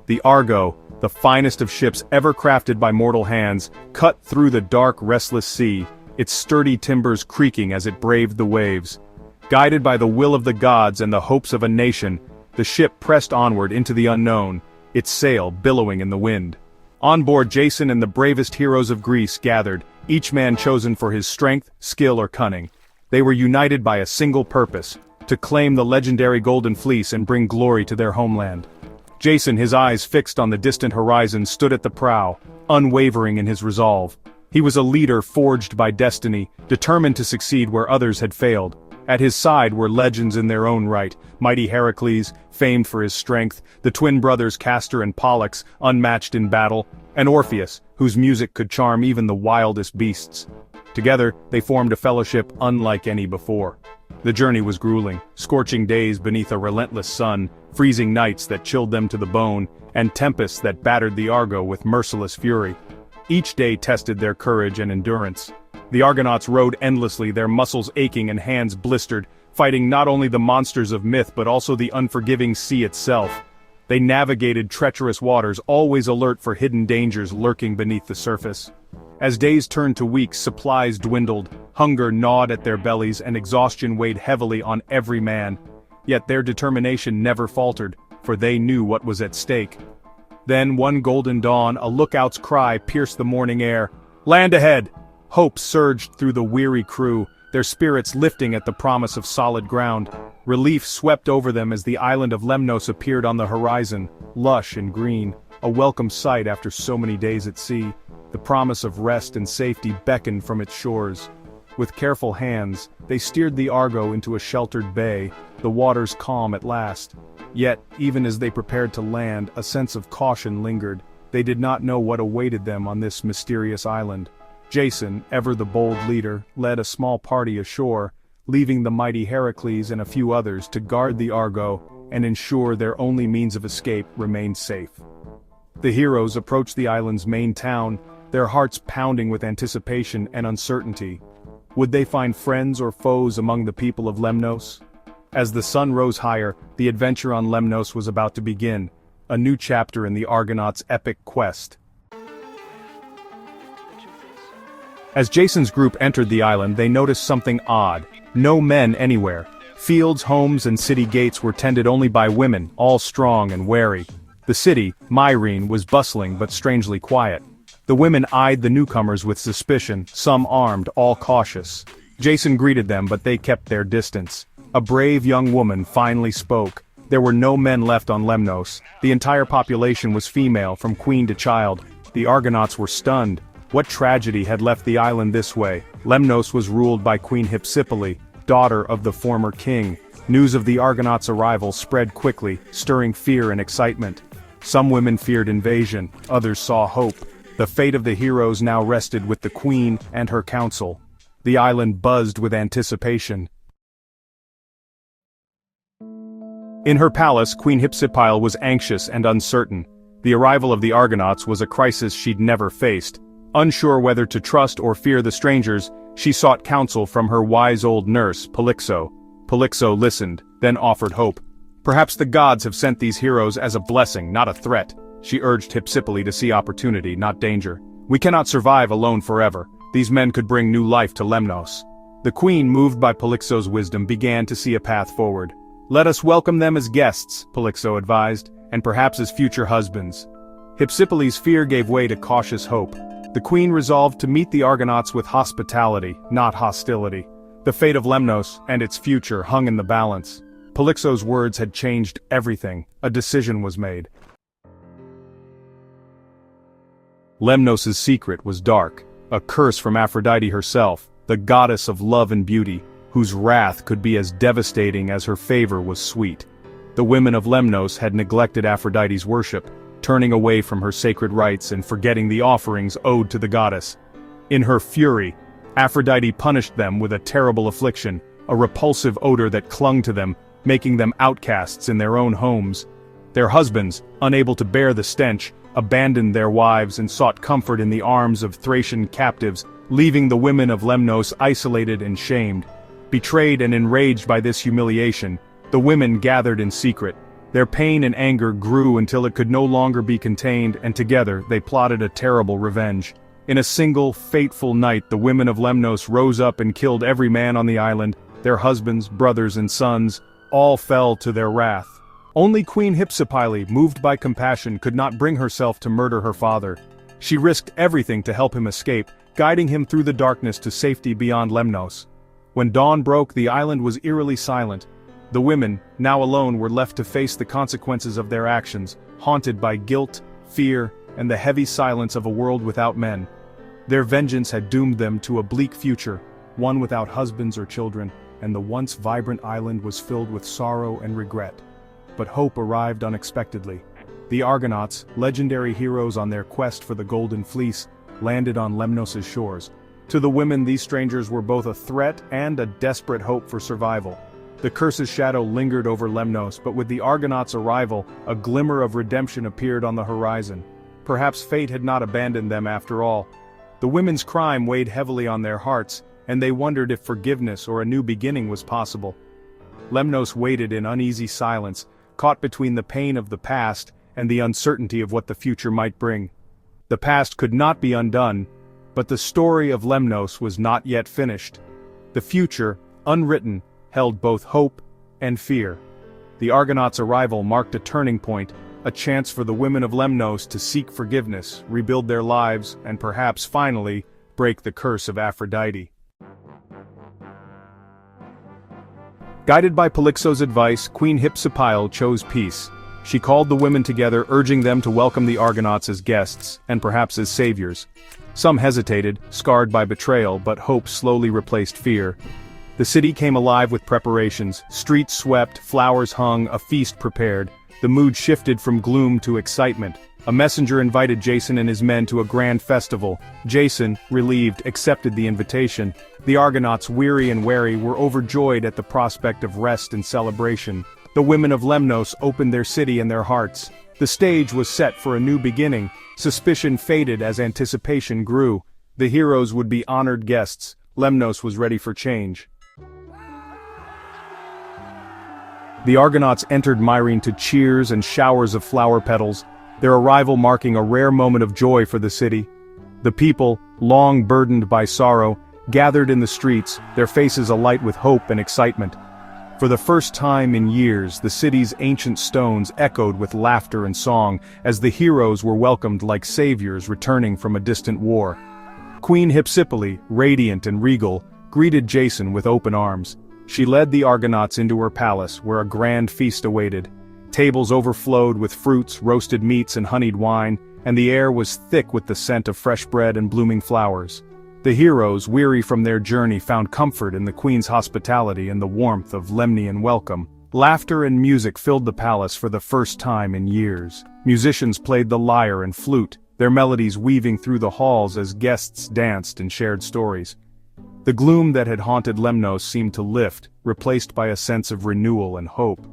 The Argo, the finest of ships ever crafted by mortal hands, cut through the dark, restless sea, its sturdy timbers creaking as it braved the waves. Guided by the will of the gods and the hopes of a nation, the ship pressed onward into the unknown, its sail billowing in the wind. On board, Jason and the bravest heroes of Greece gathered, each man chosen for his strength, skill or cunning. They were united by a single purpose: to claim the legendary Golden Fleece and bring glory to their homeland. Jason, his eyes fixed on the distant horizon, stood at the prow, unwavering in his resolve. He was a leader forged by destiny, determined to succeed where others had failed. At his side were legends in their own right: mighty Heracles, famed for his strength, the twin brothers Castor and Pollux, unmatched in battle, and Orpheus, whose music could charm even the wildest beasts. Together, they formed a fellowship unlike any before. The journey was grueling: scorching days beneath a relentless sun, freezing nights that chilled them to the bone, and tempests that battered the Argo with merciless fury. Each day tested their courage and endurance. The Argonauts rowed endlessly, their muscles aching and hands blistered, fighting not only the monsters of myth but also the unforgiving sea itself. They navigated treacherous waters, always alert for hidden dangers lurking beneath the surface. As days turned to weeks, supplies dwindled, hunger gnawed at their bellies, and exhaustion weighed heavily on every man. Yet their determination never faltered, for they knew what was at stake. Then, one golden dawn, a lookout's cry pierced the morning air. "Land ahead!" Hope surged through the weary crew, their spirits lifting at the promise of solid ground. Relief swept over them as the island of Lemnos appeared on the horizon, lush and green, a welcome sight after so many days at sea. The promise of rest and safety beckoned from its shores. With careful hands, they steered the Argo into a sheltered bay, the waters calm at last. Yet, even as they prepared to land, a sense of caution lingered. They did not know what awaited them on this mysterious island. Jason, ever the bold leader, led a small party ashore, leaving the mighty Heracles and a few others to guard the Argo and ensure their only means of escape remained safe. The heroes approached the island's main town, their hearts pounding with anticipation and uncertainty. Would they find friends or foes among the people of Lemnos? As the sun rose higher, the adventure on Lemnos was about to begin, a new chapter in the Argonauts' epic quest. As Jason's group entered the island, they noticed something odd. No men anywhere. Fields, homes, and city gates were tended only by women, all strong and wary. The city, Myrene, was bustling but strangely quiet. The women eyed the newcomers with suspicion, some armed, all cautious. Jason greeted them, but they kept their distance. A brave young woman finally spoke. There were no men left on Lemnos. The entire population was female, from queen to child. The Argonauts were stunned. What tragedy had left the island this way? Lemnos was ruled by Queen Hypsipyle, daughter of the former king. News of the Argonauts' arrival spread quickly, stirring fear and excitement. Some women feared invasion, others saw hope. The fate of the heroes now rested with the queen and her council. The island buzzed with anticipation. In her palace, Queen Hypsipyle was anxious and uncertain. The arrival of the Argonauts was a crisis she'd never faced. Unsure whether to trust or fear the strangers, she sought counsel from her wise old nurse, Polyxo. Polyxo listened, then offered hope. "Perhaps the gods have sent these heroes as a blessing, not a threat." She urged Hypsipyle to see opportunity, not danger. "We cannot survive alone forever. These men could bring new life to Lemnos." The queen, moved by Polyxo's wisdom, began to see a path forward. "Let us welcome them as guests," Polyxo advised, "and perhaps as future husbands." Hypsipyle's fear gave way to cautious hope. The queen resolved to meet the Argonauts with hospitality, not hostility. The fate of Lemnos and its future hung in the balance. Polyxo's words had changed everything. A decision was made. Lemnos' secret was dark, a curse from Aphrodite herself, the goddess of love and beauty, whose wrath could be as devastating as her favor was sweet. The women of Lemnos had neglected Aphrodite's worship, turning away from her sacred rites and forgetting the offerings owed to the goddess. In her fury, Aphrodite punished them with a terrible affliction, a repulsive odor that clung to them, making them outcasts in their own homes. Their husbands, unable to bear the stench, abandoned their wives and sought comfort in the arms of Thracian captives, leaving the women of Lemnos isolated and shamed. Betrayed and enraged by this humiliation, the women gathered in secret. Their pain and anger grew until it could no longer be contained, and together they plotted a terrible revenge. In a single, fateful night, the women of Lemnos rose up and killed every man on the island. Their husbands, brothers, and sons all fell to their wrath. Only Queen Hypsipyle, moved by compassion, could not bring herself to murder her father. She risked everything to help him escape, guiding him through the darkness to safety beyond Lemnos. When dawn broke, the island was eerily silent. The women, now alone, were left to face the consequences of their actions, haunted by guilt, fear, and the heavy silence of a world without men. Their vengeance had doomed them to a bleak future, one without husbands or children, and the once vibrant island was filled with sorrow and regret. But hope arrived unexpectedly. The Argonauts, legendary heroes on their quest for the Golden Fleece, landed on Lemnos' shores. To the women, these strangers were both a threat and a desperate hope for survival. The curse's shadow lingered over Lemnos, but with the Argonauts' arrival, a glimmer of redemption appeared on the horizon. Perhaps fate had not abandoned them after all. The women's crime weighed heavily on their hearts, and they wondered if forgiveness or a new beginning was possible. Lemnos waited in uneasy silence, caught between the pain of the past and the uncertainty of what the future might bring. The past could not be undone, but the story of Lemnos was not yet finished. The future, unwritten, held both hope and fear. The Argonauts' arrival marked a turning point, a chance for the women of Lemnos to seek forgiveness, rebuild their lives, and perhaps finally, break the curse of Aphrodite. Guided by Polyxo's advice, Queen Hypsipyle chose peace. She called the women together, urging them to welcome the Argonauts as guests, and perhaps as saviors. Some hesitated, scarred by betrayal, but hope slowly replaced fear. The city came alive with preparations, streets swept, flowers hung, a feast prepared. The mood shifted from gloom to excitement. A messenger invited Jason and his men to a grand festival. Jason, relieved, accepted the invitation. The Argonauts, weary and wary, were overjoyed at the prospect of rest and celebration. The women of Lemnos opened their city and their hearts. The stage was set for a new beginning. Suspicion faded as anticipation grew. The heroes would be honored guests. Lemnos was ready for change. The Argonauts entered Myrene to cheers and showers of flower petals, their arrival marking a rare moment of joy for the city. The people, long burdened by sorrow, gathered in the streets, their faces alight with hope and excitement. For the first time in years, the city's ancient stones echoed with laughter and song, as the heroes were welcomed like saviors returning from a distant war. Queen Hypsipyle, radiant and regal, greeted Jason with open arms. She led the Argonauts into her palace, where a grand feast awaited. Tables overflowed with fruits, roasted meats, and honeyed wine, and the air was thick with the scent of fresh bread and blooming flowers. The heroes, weary from their journey, found comfort in the queen's hospitality and the warmth of Lemnian welcome. Laughter and music filled the palace for the first time in years. Musicians played the lyre and flute, their melodies weaving through the halls as guests danced and shared stories. The gloom that had haunted Lemnos seemed to lift, replaced by a sense of renewal and hope.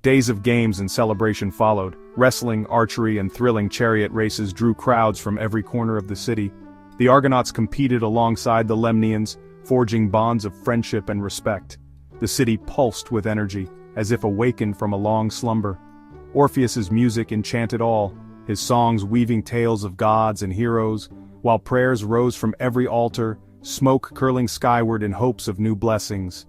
Days of games and celebration followed. Wrestling, archery, and thrilling chariot races drew crowds from every corner of the city. The Argonauts competed alongside the Lemnians, forging bonds of friendship and respect. The city pulsed with energy, as if awakened from a long slumber. Orpheus's music enchanted all, his songs weaving tales of gods and heroes, while prayers rose from every altar, smoke curling skyward in hopes of new blessings.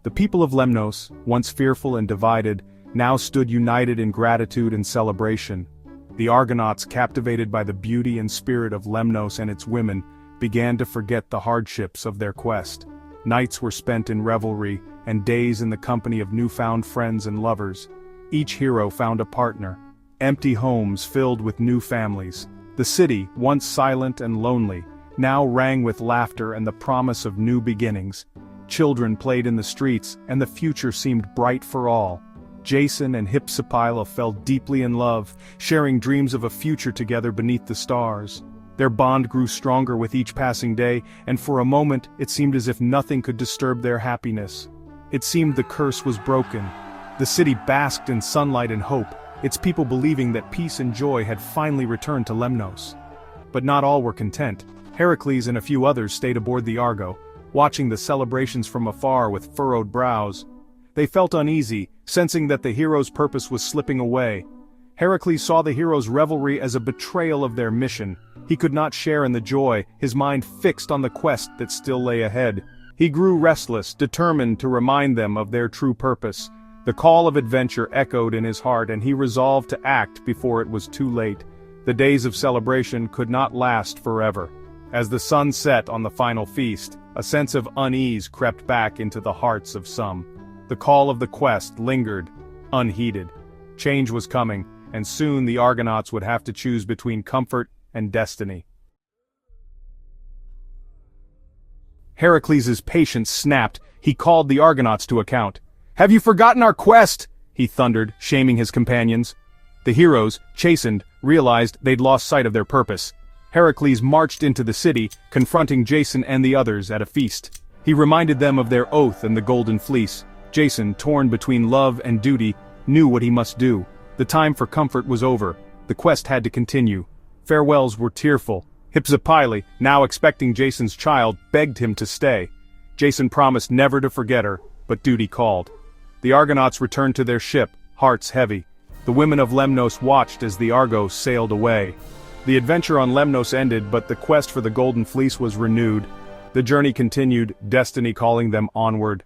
The people of Lemnos, once fearful and divided, now stood united in gratitude and celebration. The Argonauts, captivated by the beauty and spirit of Lemnos and its women, began to forget the hardships of their quest. Nights were spent in revelry, and days in the company of newfound friends and lovers. Each hero found a partner. Empty homes filled with new families. The city, once silent and lonely, now rang with laughter and the promise of new beginnings. Children played in the streets, and the future seemed bright for all. Jason and Hypsipyle fell deeply in love, sharing dreams of a future together beneath the stars. Their bond grew stronger with each passing day, and for a moment it seemed as if nothing could disturb their happiness. It seemed the curse was broken. The city basked in sunlight and hope, its people believing that peace and joy had finally returned to Lemnos. But not all were content. Heracles and a few others stayed aboard the Argo, watching the celebrations from afar with furrowed brows. They felt uneasy, sensing that the heroes' purpose was slipping away. Heracles saw the heroes' revelry as a betrayal of their mission. He could not share in the joy, his mind fixed on the quest that still lay ahead. He grew restless, determined to remind them of their true purpose. The call of adventure echoed in his heart, and he resolved to act before it was too late. The days of celebration could not last forever. As the sun set on the final feast, a sense of unease crept back into the hearts of some. The call of the quest lingered, unheeded. Change was coming, and soon the Argonauts would have to choose between comfort and destiny. Heracles' patience snapped. He called the Argonauts to account. "Have you forgotten our quest?" he thundered, shaming his companions. The heroes, chastened, realized they'd lost sight of their purpose. Heracles marched into the city, confronting Jason and the others at a feast. He reminded them of their oath and the golden fleece. Jason, torn between love and duty, knew what he must do. The time for comfort was over. The quest had to continue. Farewells were tearful. Hypsipyle, now expecting Jason's child, begged him to stay. Jason promised never to forget her, but duty called. The Argonauts returned to their ship, hearts heavy. The women of Lemnos watched as the Argos sailed away. The adventure on Lemnos ended, but the quest for the Golden Fleece was renewed. The journey continued, destiny calling them onward.